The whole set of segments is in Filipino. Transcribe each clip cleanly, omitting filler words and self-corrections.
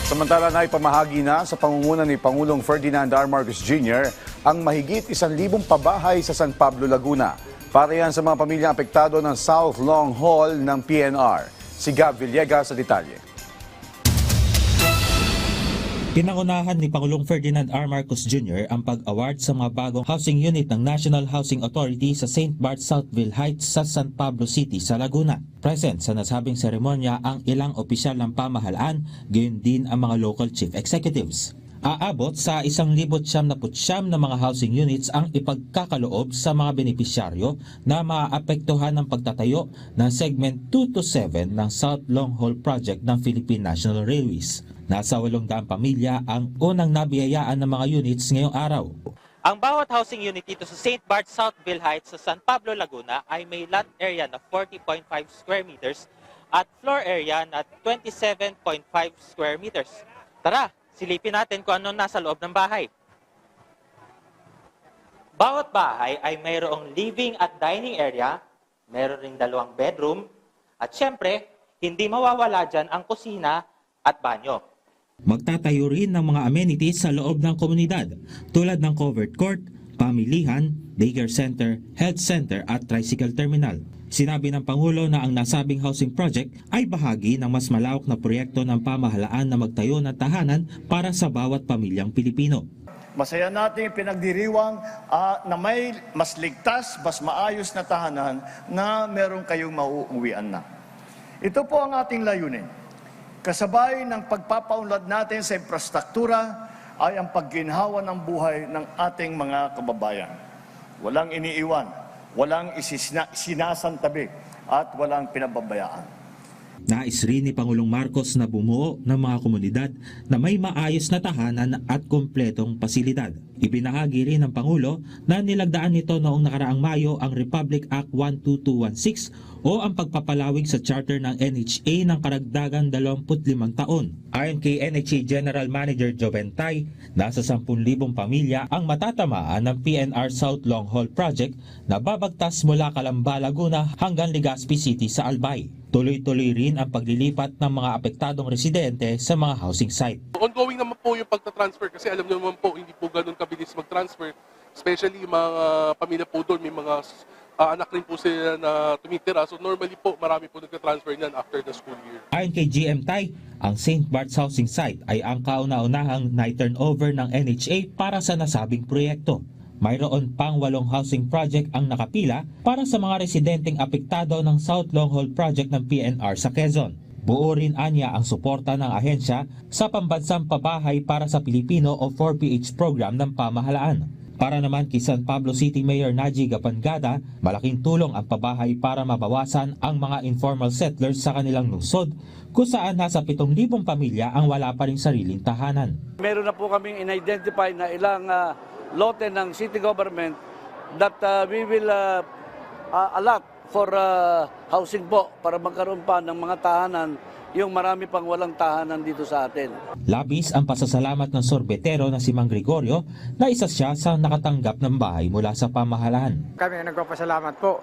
Samantala na ipamahagi na sa pangunguna ni Pangulong Ferdinand R. Marcos Jr. ang mahigit 1,000 pabahay sa San Pablo, Laguna. Para yan sa mga pamilyang apektado ng South Long Haul ng PNR. Si Gab Villegas sa detalye. Pinangunahan ni Pangulong Ferdinand R. Marcos Jr. ang pag-award sa mga bagong housing unit ng National Housing Authority sa St. Bart Southville Heights sa San Pablo City sa Laguna. Present sa nasabing seremonya ang ilang opisyal ng pamahalaan, gayon din ang mga local chief executives. Aabot sa 1,999 na mga housing units ang ipagkakaloob sa mga benepisyaryo na maaapektuhan ng pagtatayo ng segment 2 to 7 ng South Long Haul Project ng Philippine National Railways. Nasa 800 pamilya ang unang nabiyayaan ng mga units ngayong araw. Ang bawat housing unit dito sa St. Bart Southville Heights sa San Pablo, Laguna ay may lot area na 40.5 square meters at floor area na 27.5 square meters. Tara, silipin natin kung ano nasa loob ng bahay. Bawat bahay ay mayroong living at dining area, mayroon ring 2 bedroom, at syempre, hindi mawawala dyan ang kusina at banyo. Magtatayo rin ng mga amenities sa loob ng komunidad tulad ng covered court, pamilihan, daycare center, health center at tricycle terminal. Sinabi ng Pangulo na ang nasabing housing project ay bahagi ng mas malawak na proyekto ng pamahalaan na magtayo ng tahanan para sa bawat pamilyang Pilipino. Masaya natin pinagdiriwang na may mas ligtas, mas maayos na tahanan na meron kayong mauuwian na. Ito po ang ating layunin. Kasabay ng pagpapaunlad natin sa infrastruktura ay ang pagginhawa ng buhay ng ating mga kababayan. Walang iniiwan, walang sinasantabi at walang pinababayaan. Nais rin ni Pangulong Marcos na bumuo ng mga komunidad na may maayos na tahanan at kumpletong pasilidad. Ibinahagi rin ng Pangulo na nilagdaan nito noong nakaraang Mayo ang Republic Act 12216 o ang pagpapalawig sa charter ng NHA ng karagdagang 25 taon. Ayon kay NHA General Manager Joventay, nasa 10,000 pamilya ang matatamaan ng PNR South Long Haul Project na babagtas mula Calamba, Laguna hanggang Legazpi City sa Albay. Tuloy-tuloy rin ang paglilipat ng mga apektadong residente sa mga housing site. Ongoing naman po yung pagta-transfer kasi alam niyo naman po hindi po ganun kabilis mag-transfer. Especially yung mga pamilya po doon, may mga anak rin po sila na tumitira. So normally po marami po nagka-transfer niyan after the school year. Ayon kay GM Tay, ang St. Bart's housing site ay ang kauna-unahang na-turnover ng NHA para sa nasabing proyekto. Mayroon pang 8 housing project ang nakapila para sa mga residenteng apektado ng South Long Haul Project ng PNR sa Quezon. Buo rin anya ang suporta ng ahensya sa pambansang pabahay para sa Pilipino o 4PH program ng pamahalaan. Para naman kay San Pablo City Mayor Naji Gapangada, malaking tulong ang pabahay para mabawasan ang mga informal settlers sa kanilang lungsod kung saan nasa 7,000 pamilya ang wala pa ring sariling tahanan. Meron na po kaming in-identify na ilang lote ng city government that we will allot for housing po para magkaroon pa ng mga tahanan yung marami pang walang tahanan dito sa atin. Labis ang pasasalamat ng sorbetero na si Mang Gregorio na isa siya sa nakatanggap ng bahay mula sa pamahalaan. Kami nagpapasalamat po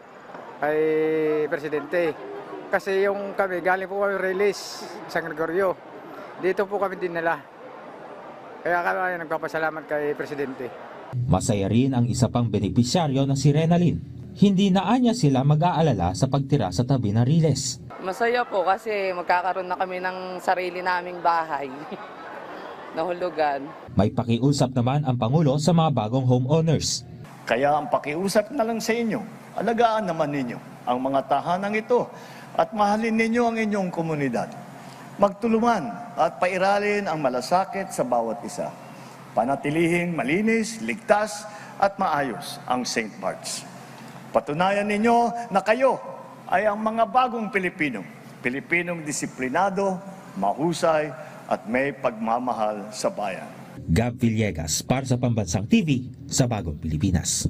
kay Presidente kasi yung kami galing po kami release sa San Gregorio. Dito po kami dinala. Kaya kami nagpapasalamat kay Presidente. Masaya rin ang isa pang benepisyaryo na si Renalyn. Hindi na anya sila mag-aalala sa pagtira sa tabi ng Riles. Masaya po kasi magkakaroon na kami ng sarili naming bahay na hulugan. May pakiusap naman ang Pangulo sa mga bagong homeowners. Kaya ang pakiusap na lang sa inyo, alagaan naman ninyo ang mga tahanang ito at mahalin ninyo ang inyong komunidad. Magtulungan at pairalin ang malasakit sa bawat isa. Panatilihing malinis, ligtas at maayos ang St. Bart's. Patunayan ninyo na kayo ay ang mga bagong Pilipino. Pilipinong disiplinado, mahusay at may pagmamahal sa bayan. Gab Villegas para sa Pambansang TV sa Bagong Pilipinas.